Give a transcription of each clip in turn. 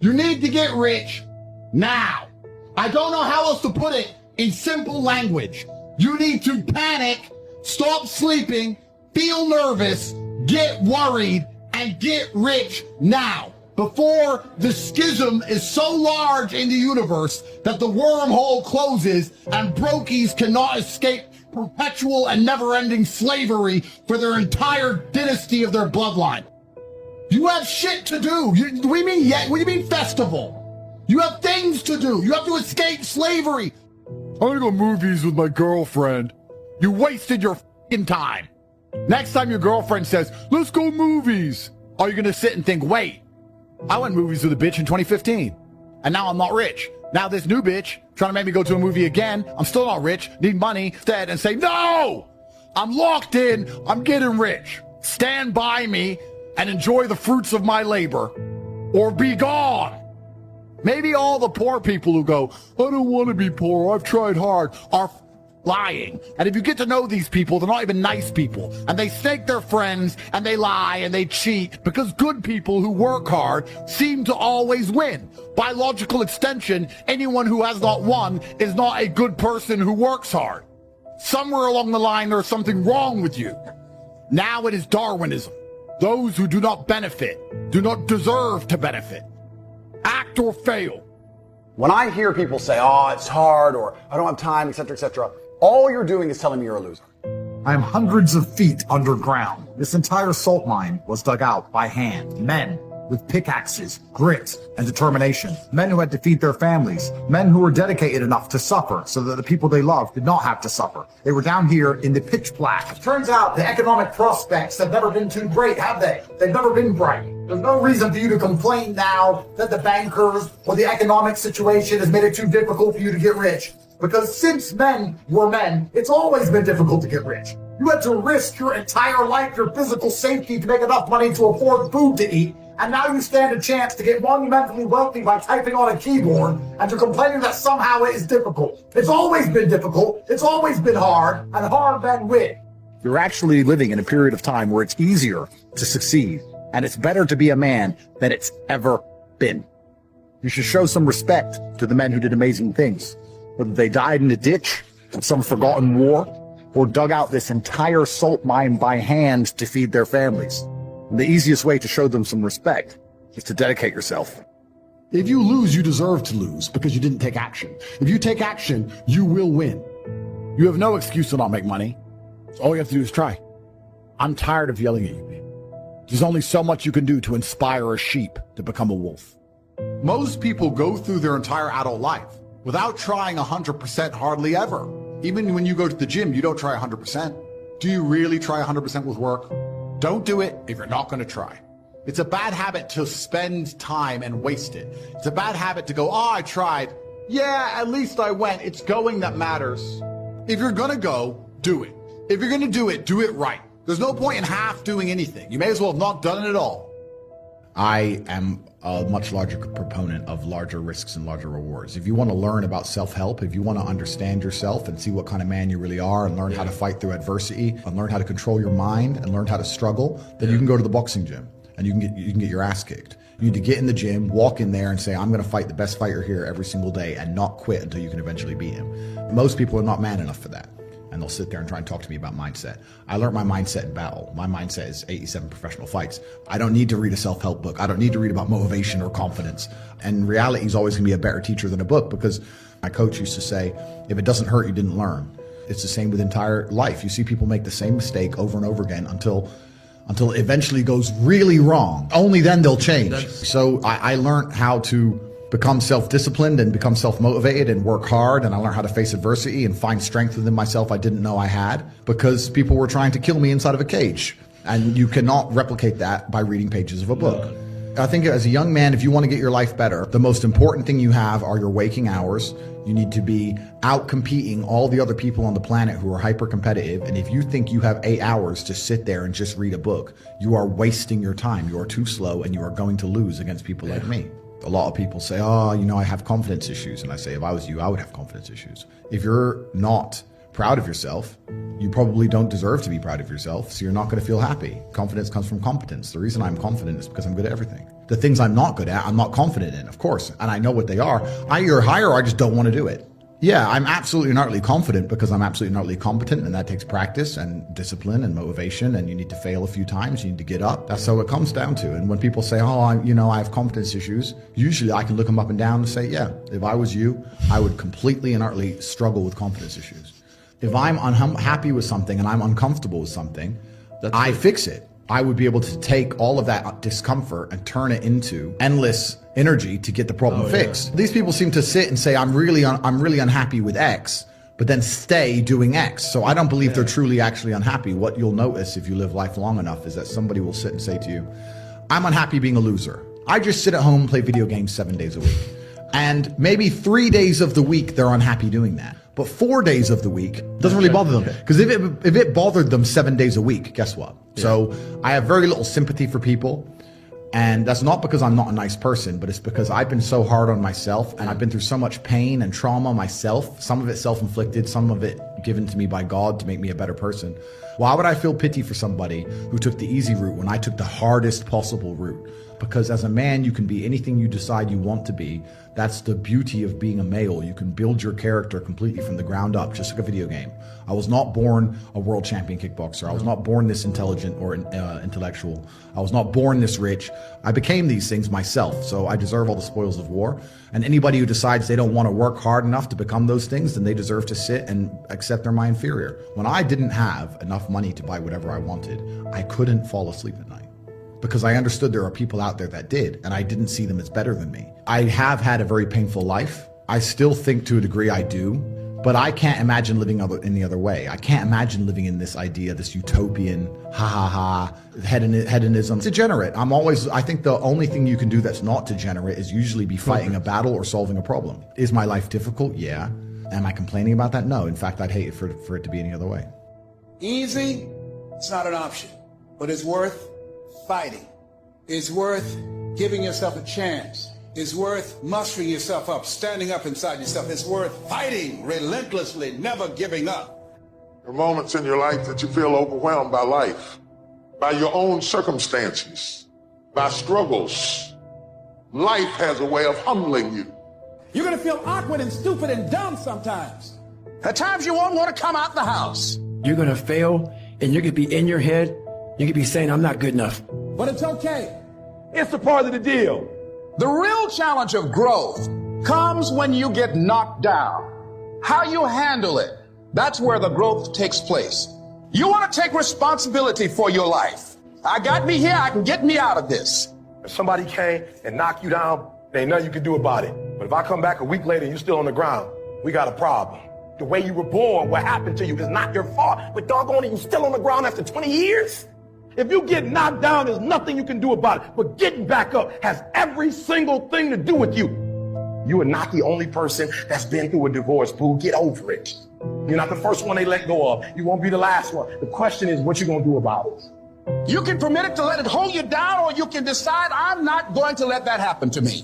You need to get rich now. I don't know how else to put it in simple language. You need to panic, stop sleeping, feel nervous, get worried, and get rich now, before the schism is so large in the universe that the wormhole closes and brokies cannot escape perpetual and never-ending slavery for their entire dynasty of their bloodline. You have shit to do. What do you mean yet? What do you mean festival? You have things to do. You have to escape slavery. I'm gonna go movies with my girlfriend. You wasted your fucking time. Next time your girlfriend says, let's go movies, are you gonna sit and think, wait, I went movies with a bitch in 2015, and now I'm not rich. Now this new bitch trying to make me go to a movie again, I'm still not rich, need money instead, and say, no, I'm locked in, I'm getting rich. Stand by me and enjoy the fruits of my labor, or be gone. Maybe all the poor people who go, I don't want to be poor, I've tried hard, are lying. And if you get to know these people, they're not even nice people. And they snake their friends, and they lie, and they cheat, because good people who work hard seem to always win. By logical extension, anyone who has not won is not a good person who works hard. Somewhere along the line, there's something wrong with you. Now it is Darwinism. Those who do not benefit do not deserve to benefit. Act or fail. When I hear people say, oh, it's hard, or I don't have time, etc., all you're doing is telling me you're a loser. I am hundreds of feet underground. This entire salt mine was dug out by hand. Men with pickaxes, grit, and determination. Men who had to feed their families. Men who were dedicated enough to suffer so that the people they loved did not have to suffer. They were down here in the pitch black. It turns out the economic prospects have never been too great, have they? They've never been bright. There's no reason for you to complain now that the bankers or the economic situation has made it too difficult for you to get rich. Because since men were men, it's always been difficult to get rich. You had to risk your entire life, your physical safety, to make enough money to afford food to eat. And now you stand a chance to get monumentally wealthy by typing on a keyboard, and you're complaining that somehow it is difficult. It's always been difficult. It's always been hard, and hard men win. You're actually living in a period of time where it's easier to succeed, and it's better to be a man than it's ever been. You should show some respect to the men who did amazing things, whether they died in a ditch, in some forgotten war, or dug out this entire salt mine by hand to feed their families. And the easiest way to show them some respect is to dedicate yourself. If you lose, you deserve to lose because you didn't take action. If you take action, you will win. You have no excuse to not make money. So all you have to do is try. I'm tired of yelling at you. There's only so much you can do to inspire a sheep to become a wolf. Most people go through their entire adult life without trying 100% hardly ever. Even when you go to the gym, you don't try 100%. Do you really try 100% with work? Don't do it if you're not going to try. It's a bad habit to spend time and waste it. It's a bad habit to go, oh, I tried. Yeah, at least I went. It's going that matters. If you're going to go, do it. If you're going to do it right. There's no point in half doing anything. You may as well have not done it at all. I am a much larger proponent of larger risks and larger rewards. If you want to learn about self-help, if you want to understand yourself and see what kind of man you really are and learn how to fight through adversity and learn how to control your mind and learn how to struggle, then you can go to the boxing gym and you can get your ass kicked. You need to get in the gym, walk in there and say, I'm going to fight the best fighter here every single day and not quit until you can eventually beat him. Most people are not man enough for that. And they'll sit there and try and talk to me about mindset. I learned my mindset in battle. My mindset is 87 professional fights. I don't need to read a self-help book. I don't need to read about motivation or confidence. And reality is always going to be a better teacher than a book, because my coach used to say, if it doesn't hurt, you didn't learn. It's the same with entire life. You see people make the same mistake over and over again until it eventually goes really wrong. Only then they'll change. So I learned how to become self-disciplined and become self-motivated and work hard, and I learned how to face adversity and find strength within myself I didn't know I had, because people were trying to kill me inside of a cage. And you cannot replicate that by reading pages of a book. I think as a young man, if you want to get your life better, the most important thing you have are your waking hours. You need to be out competing all the other people on the planet who are hyper competitive. And if you think you have 8 hours to sit there and just read a book, you are wasting your time. You are too slow and you are going to lose against people like me. A lot of people say, oh, you know, I have confidence issues. And I say, if I was you, I would have confidence issues. If you're not proud of yourself, you probably don't deserve to be proud of yourself. So you're not going to feel happy. Confidence comes from competence. The reason I'm confident is because I'm good at everything. The things I'm not good at, I'm not confident in, of course, and I know what they are. I either hire or I just don't want to do it. Yeah, I'm absolutely and utterly confident because I'm absolutely and utterly competent, and that takes practice and discipline and motivation, and you need to fail a few times, you need to get up. That's how it comes down to. And when people say, oh, I have confidence issues, usually I can look them up and down and say, yeah, if I was you, I would completely and utterly struggle with confidence issues. If I'm unhappy with something and I'm uncomfortable with something, I fix it. I would be able to take all of that discomfort and turn it into endless energy to get the problem fixed. These people seem to sit and say, I'm really unhappy with X, but then stay doing X. So I don't believe they're truly actually unhappy. What you'll notice if you live life long enough is that somebody will sit and say to you, I'm unhappy being a loser. I just sit at home and play video games 7 days a week. And maybe 3 days of the week, they're unhappy doing that. But 4 days of the week doesn't really bother them. Because if it bothered them 7 days a week, guess what? Yeah. So I have very little sympathy for people. And that's not because I'm not a nice person, but it's because I've been so hard on myself and I've been through so much pain and trauma myself, some of it self-inflicted, some of it given to me by God to make me a better person. Why would I feel pity for somebody who took the easy route when I took the hardest possible route? Because as a man, you can be anything you decide you want to be. That's the beauty of being a male. You can build your character completely from the ground up, just like a video game. I was not born a world champion kickboxer. I was not born this intelligent or intellectual. I was not born this rich. I became these things myself, so I deserve all the spoils of war. And anybody who decides they don't want to work hard enough to become those things, then they deserve to sit and accept they're my inferior. When I didn't have enough money to buy whatever I wanted, I couldn't fall asleep at night. Because I understood there are people out there that did, and I didn't see them as better than me. I have had a very painful life. I still think to a degree I do, but I can't imagine living any other way. I can't imagine living in this idea, this utopian, hedonism. It's degenerate. I think the only thing you can do that's not degenerate is usually be fighting a battle or solving a problem. Is my life difficult? Yeah. Am I complaining about that? No. In fact, I'd hate it for it to be any other way. Easy, it's not an option, but it's worth fighting. It's worth giving yourself a chance. It's worth mustering yourself up, standing up inside yourself. It's worth fighting relentlessly, never giving up. There are moments in your life that you feel overwhelmed by life, by your own circumstances, by struggles. Life has a way of humbling you. You're gonna feel awkward and stupid and dumb sometimes. At times you won't want to come out the house. You're gonna fail, and you're gonna be in your head. You could be saying, I'm not good enough. But it's okay. It's a part of the deal. The real challenge of growth comes when you get knocked down. How you handle it, that's where the growth takes place. You want to take responsibility for your life. I got me here, I can get me out of this. If somebody came and knocked you down, there ain't nothing you can do about it. But if I come back a week later and you're still on the ground, we got a problem. The way you were born, what happened to you is not your fault. But doggone it, you're still on the ground after 20 years? If you get knocked down, there's nothing you can do about it. But getting back up has every single thing to do with you. You are not the only person that's been through a divorce, boo. Get over it. You're not the first one they let go of. You won't be the last one. The question is, what you gonna do about it? You can permit it to let it hold you down, or you can decide, I'm not going to let that happen to me.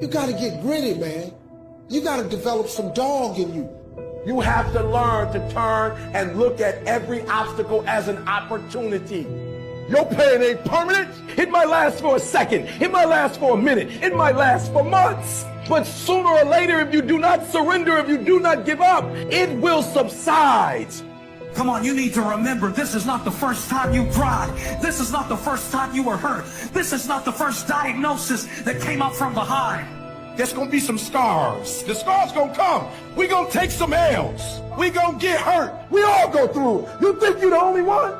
You gotta get gritty, man. You gotta develop some dog in you. You have to learn to turn and look at every obstacle as an opportunity. Your pain ain't permanent. It might last for a second. It might last for a minute. It might last for months. But sooner or later, if you do not surrender, if you do not give up, it will subside. Come on, you need to remember, this is not the first time you cried. This is not the first time you were hurt. This is not the first diagnosis that came up from behind. There's gonna be some scars. The scars gonna come. We gonna take some L's. We gonna get hurt. We all go through. You think you're the only one?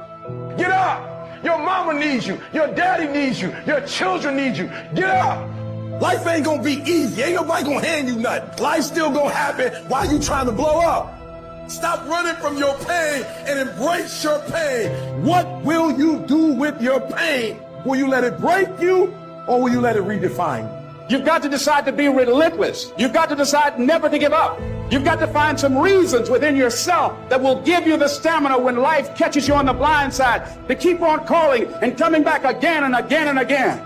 Get up. Your mama needs you. Your daddy needs you. Your children need you. Get up. Life ain't gonna be easy. Ain't nobody gonna hand you nothing. Life's still gonna happen while you trying to blow up. Stop running from your pain and embrace your pain. What will you do with your pain? Will you let it break you, or will you let it redefine you? You've got to decide to be relentless. You've got to decide never to give up. You've got to find some reasons within yourself that will give you the stamina when life catches you on the blind side to keep on calling and coming back again and again and again.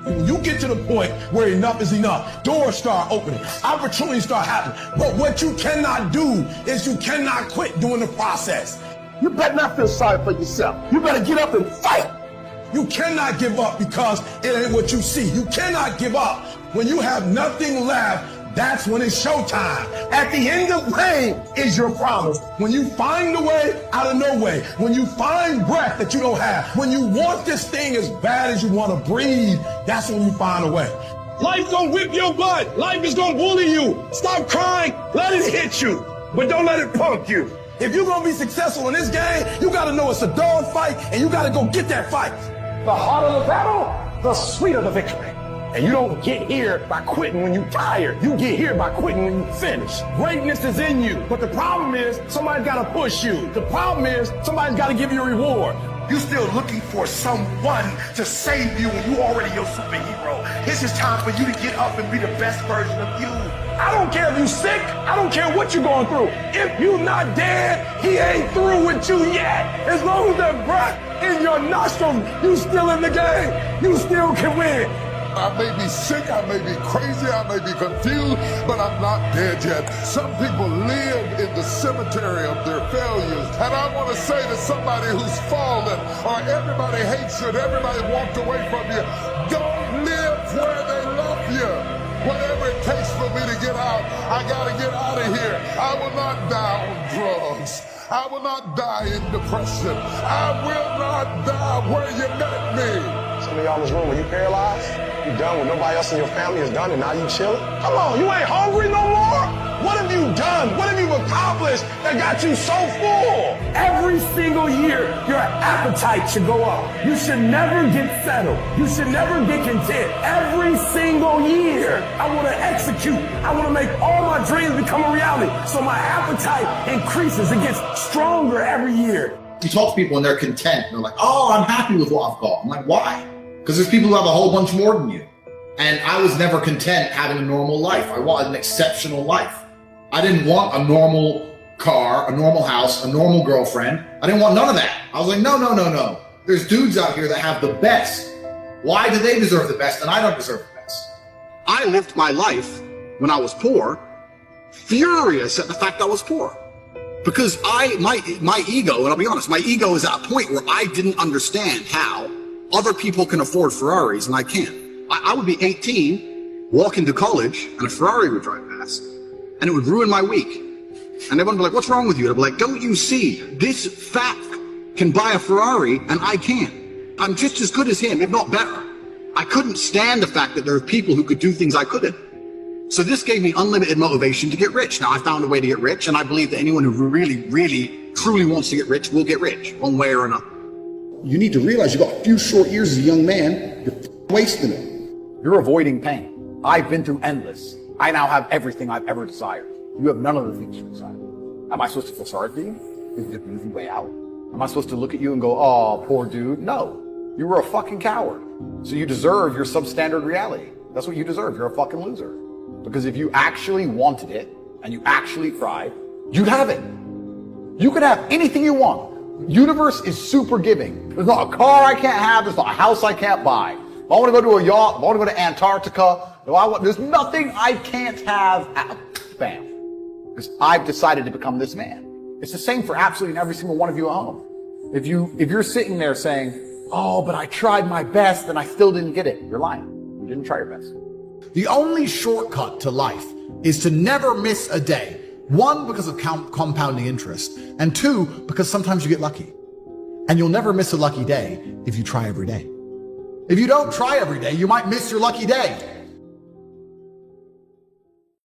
When you get to the point where enough is enough, doors start opening, opportunities start happening. But what you cannot do is you cannot quit during the process. You better not feel sorry for yourself. You better get up and fight. You cannot give up because it ain't what you see. You cannot give up. When you have nothing left, that's when it's showtime. At the end of pain is your promise. When you find a way out of no way, when you find breath that you don't have, when you want this thing as bad as you want to breathe, that's when you find a way. Life gonna whip your butt. Life is gonna bully you. Stop crying. Let it hit you, but don't let it punk you. If you're gonna be successful in this game, you gotta know it's a dog fight, and you gotta go get that fight. The harder the battle, the sweeter the victory. And you don't get here by quitting when you're tired. You get here by quitting when you finish. Greatness is in you. But the problem is somebody's got to push you. The problem is somebody's got to give you a reward. You're still looking for someone to save you when you already your superhero. This is time for you to get up and be the best version of you. I don't care if you're sick. I don't care what you're going through. If you're not dead, he ain't through with you yet. As long as that breath in your nostrils, you still in the game. You still can win. I may be sick, I may be crazy, I may be confused, but I'm not dead yet. Some people live in the cemetery of their failures. And I want to say to somebody who's fallen, or everybody hates you, and everybody walked away from you, don't live where they love you. Whatever it takes for me to get out, I got to get out of here. I will not die on drugs. I will not die in depression. I will not die where you met me. Some of y'all in this room, are you paralyzed? You done what nobody else in your family has done, and now you chilling? Come on, you ain't hungry no more? What have you done? What have you accomplished that got you so full? Every single year, your appetite should go up. You should never get settled. You should never get content. Every single year, I want to execute. I want to make all my dreams become a reality. So my appetite increases. It gets stronger every year. You talk to people and they're content. They're like, oh, I'm happy with what I've got. I'm like, why? Because there's people who have a whole bunch more than you. And I was never content having a normal life. I wanted an exceptional life. I didn't want a normal car, a normal house, a normal girlfriend. I didn't want none of that. I was like, no. There's dudes out here that have the best. Why do they deserve the best and I don't deserve the best? I lived my life when I was poor, furious at the fact I was poor. Because my ego, and I'll be honest, my ego is at a point where I didn't understand how other people can afford Ferraris and I can't. I would be 18, walk into college, and a Ferrari would drive past, and it would ruin my week. And everyone would be like, what's wrong with you? And I'd be like, don't you see, this fat can buy a Ferrari and I can't. I'm just as good as him, if not better. I couldn't stand the fact that there are people who could do things I couldn't. So this gave me unlimited motivation to get rich. Now I found a way to get rich, and I believe that anyone who really, truly wants to get rich will get rich, one way or another. You need to realize you got a few short years as a young man. You're wasting it. You're avoiding pain. I've been through endless. I now have everything I've ever desired. You have none of the things you desire. Am I supposed to feel sorry for you? Is it an easy way out? Am I supposed to look at you and go, oh, poor dude? No. You were a fucking coward. So you deserve your substandard reality. That's what you deserve. You're a fucking loser. Because if you actually wanted it and you actually tried, you'd have it. You could have anything you want. Universe is super giving. There's not a car I can't have. There's not a house I can't buy. If I want to go to a yacht, if I want to go to Antarctica, there's nothing I can't have. Bam. Because I've decided to become this man. It's the same for absolutely every single one of you at home. If you're sitting there saying, oh, but I tried my best and I still didn't get it, you're lying. You didn't try your best. The only shortcut to life is to never miss a day. One, because of compounding interest, and two, because sometimes you get lucky. And you'll never miss a lucky day if you try every day. If you don't try every day, you might miss your lucky day.